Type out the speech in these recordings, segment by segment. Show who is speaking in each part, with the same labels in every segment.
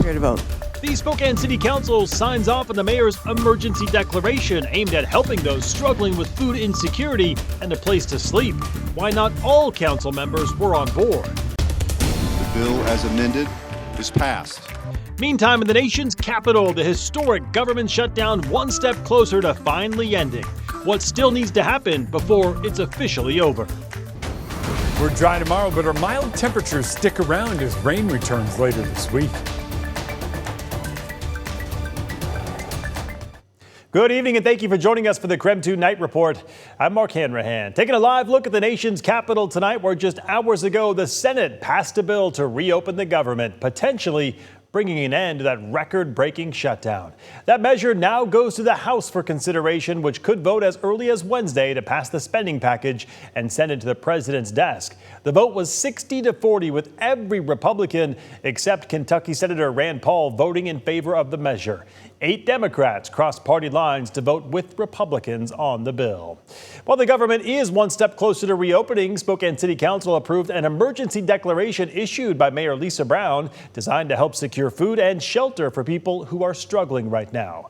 Speaker 1: Prepare to vote.
Speaker 2: The Spokane City Council signs off on the mayor's emergency declaration aimed at helping those struggling with food insecurity and a place to sleep. Why not all council members were on board?
Speaker 3: The bill as amended is passed.
Speaker 2: Meantime, in the nation's capital, the historic government shutdown one step closer to finally ending. What still needs to happen before it's officially over?
Speaker 4: We're dry tomorrow, but our mild temperatures stick around as rain returns later this week.
Speaker 2: Good evening and thank you for joining us for the KREM 2 Night Report. I'm Mark Hanrahan. Taking a live look at the nation's capital tonight, where just hours ago the Senate passed a bill to reopen the government, potentially bringing an end to that record-breaking shutdown. That measure now goes to the House for consideration, which could vote as early as Wednesday to pass the spending package and send it to the president's desk. The vote was 60-40, with every Republican except Kentucky Senator Rand Paul voting in favor of the measure. 8 Democrats crossed party lines to vote with Republicans on the bill. While the government is one step closer to reopening, Spokane City Council approved an emergency declaration issued by Mayor Lisa Brown designed to help secure food and shelter for people who are struggling right now.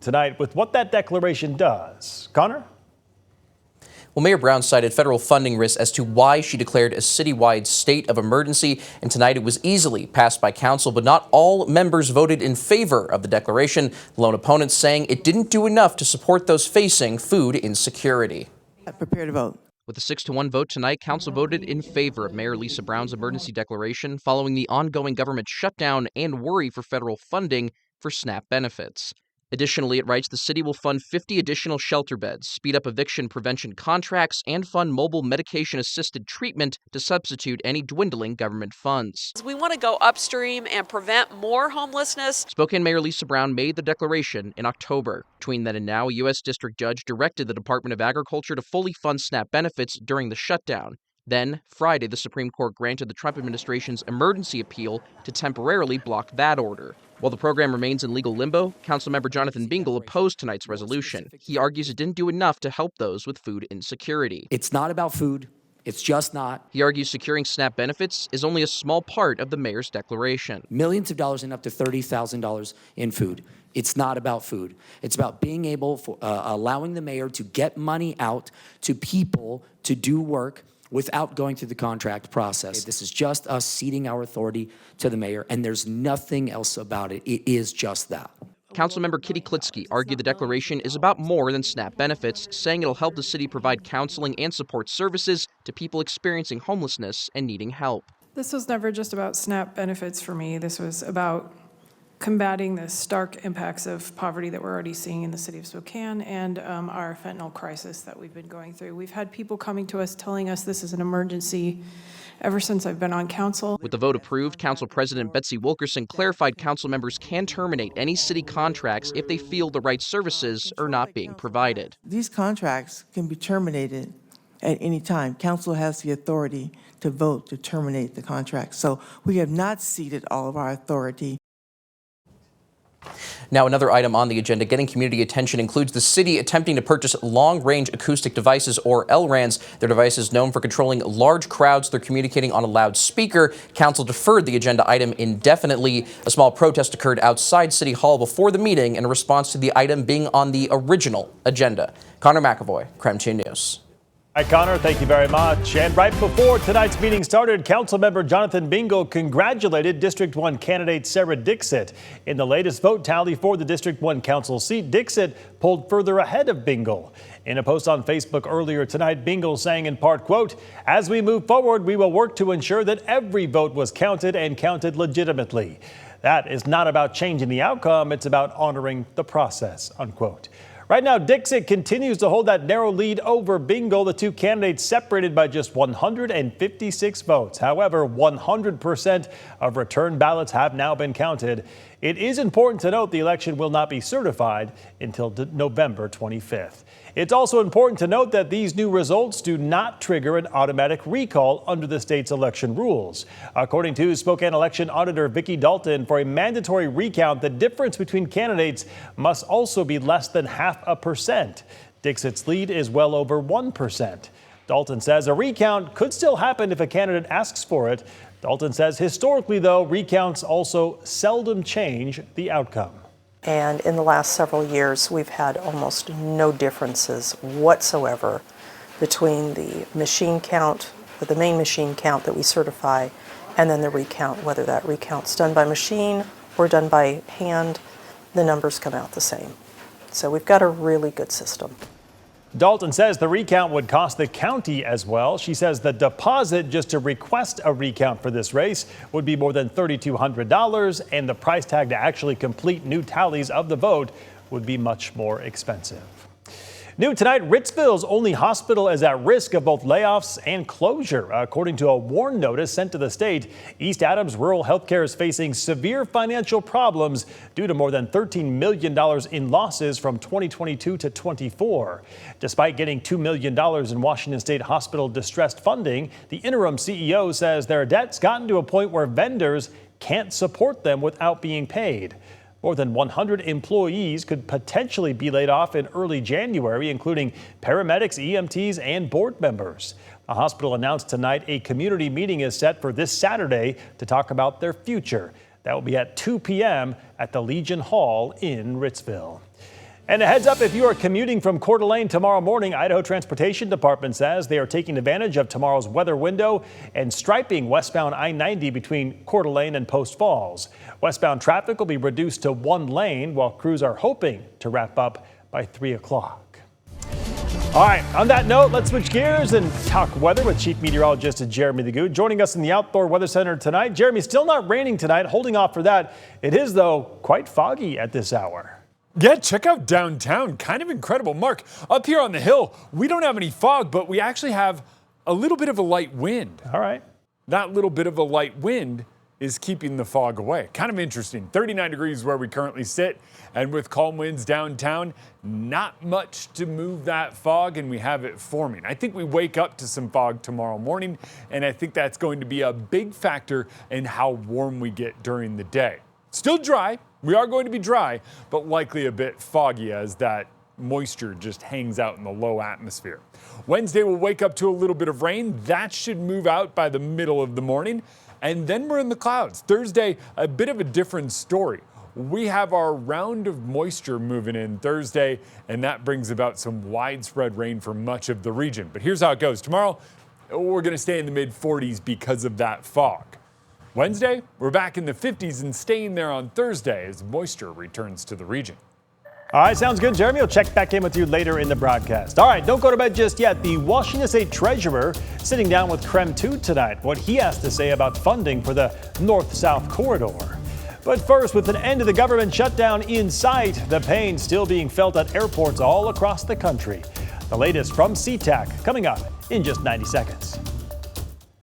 Speaker 2: Tonight, with what that declaration does. Connor?
Speaker 5: Well, Mayor Brown cited federal funding risks as to why she declared a citywide state of emergency, and tonight it was easily passed by council, but not all members voted in favor of the declaration. The lone opponents saying it didn't do enough to support those facing food insecurity.
Speaker 1: Prepare to vote.
Speaker 5: With a 6-1 vote tonight, council voted in favor of Mayor Lisa Brown's emergency declaration following the ongoing government shutdown and worry for federal funding for SNAP benefits. Additionally, it writes the city will fund 50 additional shelter beds, speed up eviction prevention contracts, and fund mobile medication-assisted treatment to substitute any dwindling government funds.
Speaker 6: We want to go upstream and prevent more homelessness.
Speaker 5: Spokane Mayor Lisa Brown made the declaration in October. Between then and now, a U.S. district judge directed the Department of Agriculture to fully fund SNAP benefits during the shutdown. Then, Friday, the Supreme Court granted the Trump administration's emergency appeal to temporarily block that order. While the program remains in legal limbo, Councilmember Jonathan Bingle opposed tonight's resolution. He argues it didn't do enough to help those with food insecurity.
Speaker 7: It's not about food. It's just not.
Speaker 5: He argues securing SNAP benefits is only a small part of the mayor's declaration.
Speaker 7: Millions of dollars and up to $30,000 in food. It's not about food. It's about being able for allowing the mayor to get money out to people to do work without going through the contract process. This is just us ceding our authority to the mayor, and there's nothing else about it. It is just that.
Speaker 5: Councilmember Kitty Klitsky argued the declaration is about more than SNAP benefits, saying it'll help the city provide counseling and support services to people experiencing homelessness and needing help.
Speaker 8: This was never just about SNAP benefits for me. This was about combating the stark impacts of poverty that we're already seeing in the city of Spokane and our fentanyl crisis that we've been going through. We've had people coming to us telling us this is an emergency ever since I've been on council.
Speaker 5: With the vote approved, Council President Betsy Wilkerson clarified council members can terminate any city contracts if they feel the right services are not being provided.
Speaker 1: These contracts can be terminated at any time. Council has the authority to vote to terminate the contract. So we have not ceded all of our authority.
Speaker 5: Now, another item on the agenda getting community attention includes the city attempting to purchase long-range acoustic devices, or LRANs. They're devices known for controlling large crowds through communicating on a loudspeaker. Council deferred the agenda item indefinitely. A small protest occurred outside City Hall before the meeting in response to the item being on the original agenda. Connor McAvoy, KREM 2 News.
Speaker 2: All right, Connor, thank you very much. And right before tonight's meeting started, Councilmember Jonathan Bingle congratulated District 1 candidate Sarah Dixit. In the latest vote tally for the District 1 council seat, Dixit pulled further ahead of Bingle. In a post on Facebook earlier tonight, Bingle saying in part, quote, "As we move forward, we will work to ensure that every vote was counted and counted legitimately. That is not about changing the outcome, it's about honoring the process," unquote. Right now, Dixit continues to hold that narrow lead over Bingle, the two candidates separated by just 156 votes. However, 100% of return ballots have now been counted. It is important to note the election will not be certified until November 25th. It's also important to note that these new results do not trigger an automatic recall under the state's election rules. According to Spokane election auditor Vicki Dalton, for a mandatory recount, the difference between candidates must also be less than 0.5%. Dixit's lead is well over 1%. Dalton says a recount could still happen if a candidate asks for it. Dalton says historically, though, recounts also seldom change the outcome.
Speaker 9: And in the last several years, we've had almost no differences whatsoever between the machine count, the main machine count that we certify, and then the recount. Whether that recount's done by machine or done by hand, the numbers come out the same. So we've got a really good system.
Speaker 2: Dalton says the recount would cost the county as well. She says the deposit just to request a recount for this race would be more than $3,200, and the price tag to actually complete new tallies of the vote would be much more expensive. New tonight, Ritzville's only hospital is at risk of both layoffs and closure. According to a warn notice sent to the state, East Adams Rural Healthcare is facing severe financial problems due to more than $13 million in losses from 2022 to 24. Despite getting $2 million in Washington State Hospital distressed funding, the interim CEO says their debt's gotten to a point where vendors can't support them without being paid. More than 100 employees could potentially be laid off in early January, including paramedics, EMTs, and board members. The hospital announced tonight a community meeting is set for this Saturday to talk about their future. That will be at 2 p.m. at the Legion Hall in Ritzville. And a heads up, if you are commuting from Coeur d'Alene tomorrow morning, Idaho Transportation Department says they are taking advantage of tomorrow's weather window and striping westbound I-90 between Coeur d'Alene and Post Falls. Westbound traffic will be reduced to one lane, while crews are hoping to wrap up by 3 o'clock. All right, on that note, let's switch gears and talk weather with Chief Meteorologist Jeremy DeGood. Joining us in the Outdoor Weather Center tonight. Jeremy, still not raining tonight, holding off for that. It is, though, quite foggy at this hour.
Speaker 4: Yeah, check out downtown. Kind of incredible. Mark, up here on the hill, we don't have any fog, but we actually have a little bit of a light wind.
Speaker 2: All right.
Speaker 4: That little bit of a light wind is keeping the fog away. Kind of interesting. 39 degrees where we currently sit, and with calm winds downtown, not much to move that fog, and we have it forming. I think we wake up to some fog tomorrow morning, and I think that's going to be a big factor in how warm we get during the day. Still dry. We are going to be dry, but likely a bit foggy as that moisture just hangs out in the low atmosphere. Wednesday, we'll wake up to a little bit of rain. That should move out by the middle of the morning, and then we're in the clouds. Thursday, a bit of a different story. We have our round of moisture moving in Thursday, and that brings about some widespread rain for much of the region. But here's how it goes. Tomorrow, we're going to stay in the mid-40s because of that fog. Wednesday, we're back in the 50s and staying there on Thursday as moisture returns to the region.
Speaker 2: All right, sounds good, Jeremy. We'll check back in with you later in the broadcast. All right, don't go to bed just yet. The Washington State Treasurer sitting down with KREM 2 tonight. What he has to say about funding for the North-South corridor. But first, with an end to the government shutdown in sight, the pain still being felt at airports all across the country. The latest from SeaTac coming up in just 90 seconds.